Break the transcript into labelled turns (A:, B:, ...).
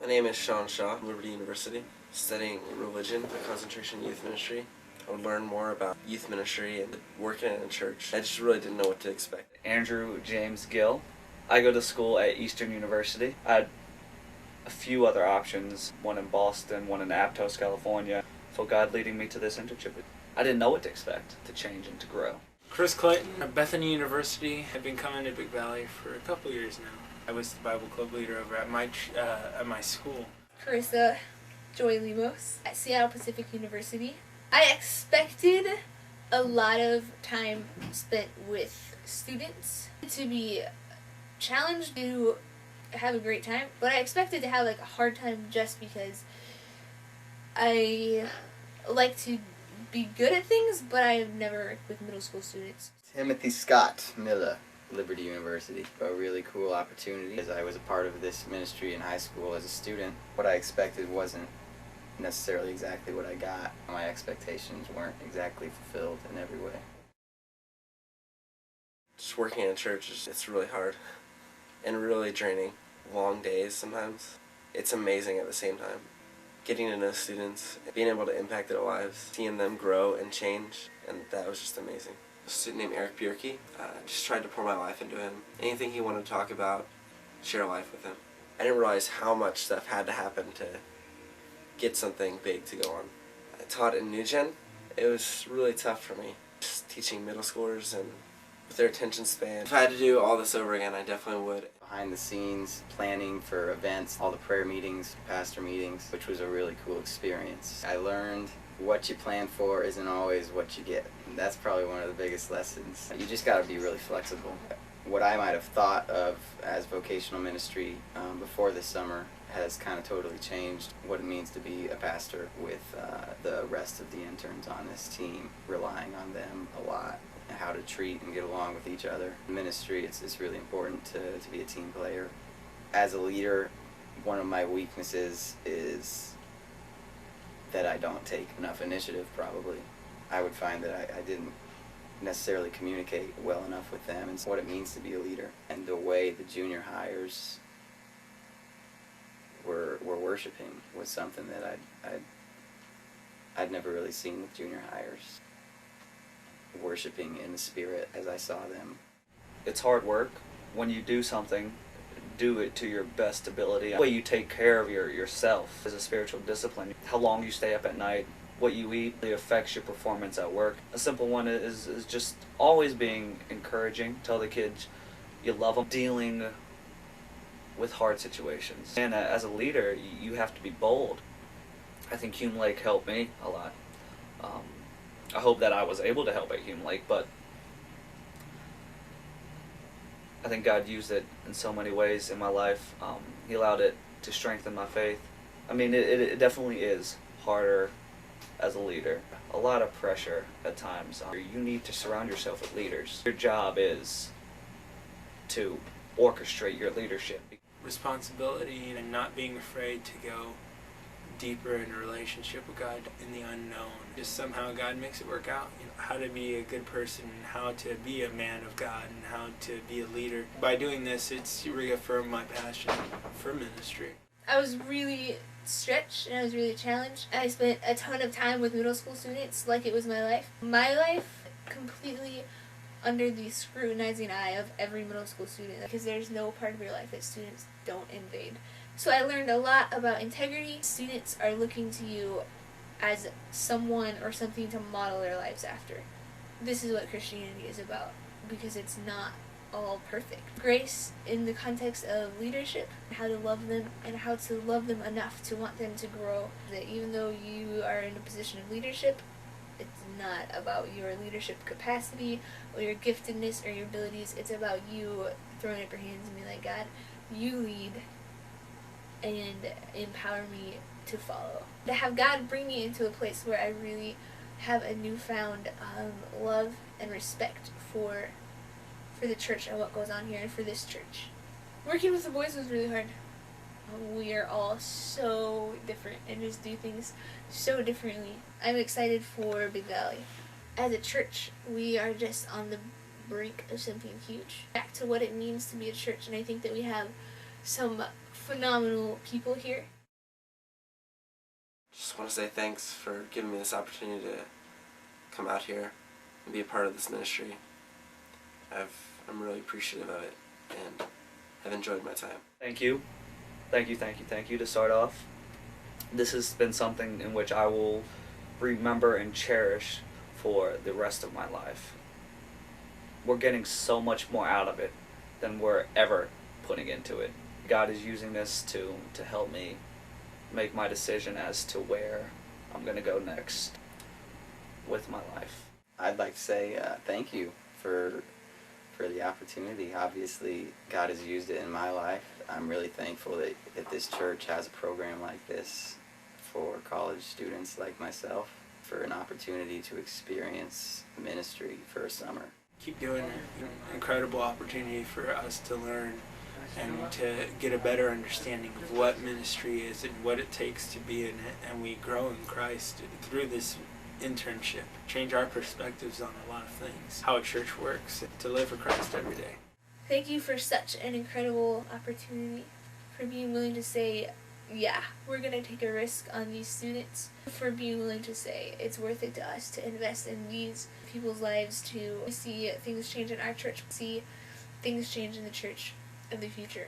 A: My name is Sean Shaw from Liberty University, studying religion, concentration youth ministry. I would learn more about youth ministry and working in a church. I just really didn't know what to expect.
B: Andrew James Gill. I go to school at Eastern University. I had a few other options, one in Boston, one in Aptos, California. So God leading me to this internship. I didn't know what to expect, to change and to grow.
C: Chris Clayton at Bethany University. I've been coming to Big Valley for a couple years now. I was the Bible club leader over at my school.
D: Carissa Joy Limos at Seattle Pacific University. I expected a lot of time spent with students, to be challenged, to have a great time, but I expected to have a hard time just because I like to be good at things, but I've never worked with middle school students.
E: Timothy Scott Miller, Liberty University. A really cool opportunity, as I was a part of this ministry in high school as a student. What I expected wasn't necessarily exactly what I got. My expectations weren't exactly fulfilled in every way.
A: Just working in a church, it's really hard and really draining. Long days sometimes. It's amazing at the same time. Getting to know students, being able to impact their lives, seeing them grow and change, and that was just amazing. A student named Eric Bierke, just tried to pour my life into him. Anything he wanted to talk about, share life with him. I didn't realize how much stuff had to happen to get something big to go on. I taught in New Gen. It was really tough for me, just teaching middle schoolers and with their attention span. If I had to do all this over again, I definitely would.
E: Behind the scenes, planning for events, all the prayer meetings, pastor meetings, which was a really cool experience. I learned what you plan for isn't always what you get. And that's probably one of the biggest lessons. You just got to be really flexible. What I might have thought of as vocational ministry before this summer has kind of totally changed what it means to be a pastor with the rest of the interns on this team, relying on them a lot, and how to treat and get along with each other. In ministry, it's really important to be a team player. As a leader, one of my weaknesses is that I don't take enough initiative, probably. I would find that I didn't necessarily communicate well enough with them and what it means to be a leader. And the way the junior hires were worshiping was something that I'd never really seen with junior hires. Worshiping in the Spirit as I saw them.
B: It's hard work. When you do something, do it to your best ability. The way you take care of yourself is a spiritual discipline. How long you stay up at night, what you eat, it affects your performance at work. A simple one is just always being encouraging. Tell the kids you love them. Dealing with hard situations. And as a leader, you have to be bold. I think Hume Lake helped me a lot. I hope that I was able to help at Hume Lake, but I think God used it in so many ways in my life. He allowed it to strengthen my faith. I mean, it definitely is harder as a leader. A lot of pressure at times. You need to surround yourself with leaders. Your job is to orchestrate your leadership.
C: Responsibility and not being afraid to go deeper in a relationship with God in the unknown. Just somehow God makes it work out. How to be a good person, how to be a man of God, and how to be a leader. By doing this, it's reaffirmed my passion for ministry.
D: I was really stretched and I was really challenged. I spent a ton of time with middle school students like it was my life. My life completely under the scrutinizing eye of every middle school student, because there's no part of your life that students don't invade. So I learned a lot about integrity. Students are looking to you as someone or something to model their lives after. This is what Christianity is about, because it's not all perfect. Grace in the context of leadership, how to love them and how to love them enough to want them to grow. That even though you are in a position of leadership, it's not about your leadership capacity or your giftedness or your abilities. It's about you throwing up your hands and being like, God, you lead and empower me to follow. To have God bring me into a place where I really have a newfound love and respect for the church and what goes on here and for this church. Working with the boys was really hard. We are all so different and just do things so differently. I'm excited for Big Valley. As a church, we are just on the brink of something huge. Back to what it means to be a church, and I think that we have some phenomenal people here.
A: Just want to say thanks for giving me this opportunity to come out here and be a part of this ministry. I'm really appreciative of it and have enjoyed my time.
B: Thank you. Thank you to start off. This has been something in which I will remember and cherish for the rest of my life. We're getting so much more out of it than we're ever putting into it. God is using this to help me make my decision as to where I'm going to go next with my life.
E: I'd like to say thank you for the opportunity. Obviously, God has used it in my life. I'm really thankful that this church has a program like this for college students like myself, for an opportunity to experience ministry for a summer.
C: Keep doing it. Incredible opportunity for us to learn and to get a better understanding of what ministry is and what it takes to be in it, and we grow in Christ through this internship. Change our perspectives on a lot of things, how a church works, to live for Christ every day.
D: Thank you for such an incredible opportunity, for being willing to say, yeah, we're going to take a risk on these students, for being willing to say it's worth it to us to invest in these people's lives, to see things change in our church, see things change in the church of the future.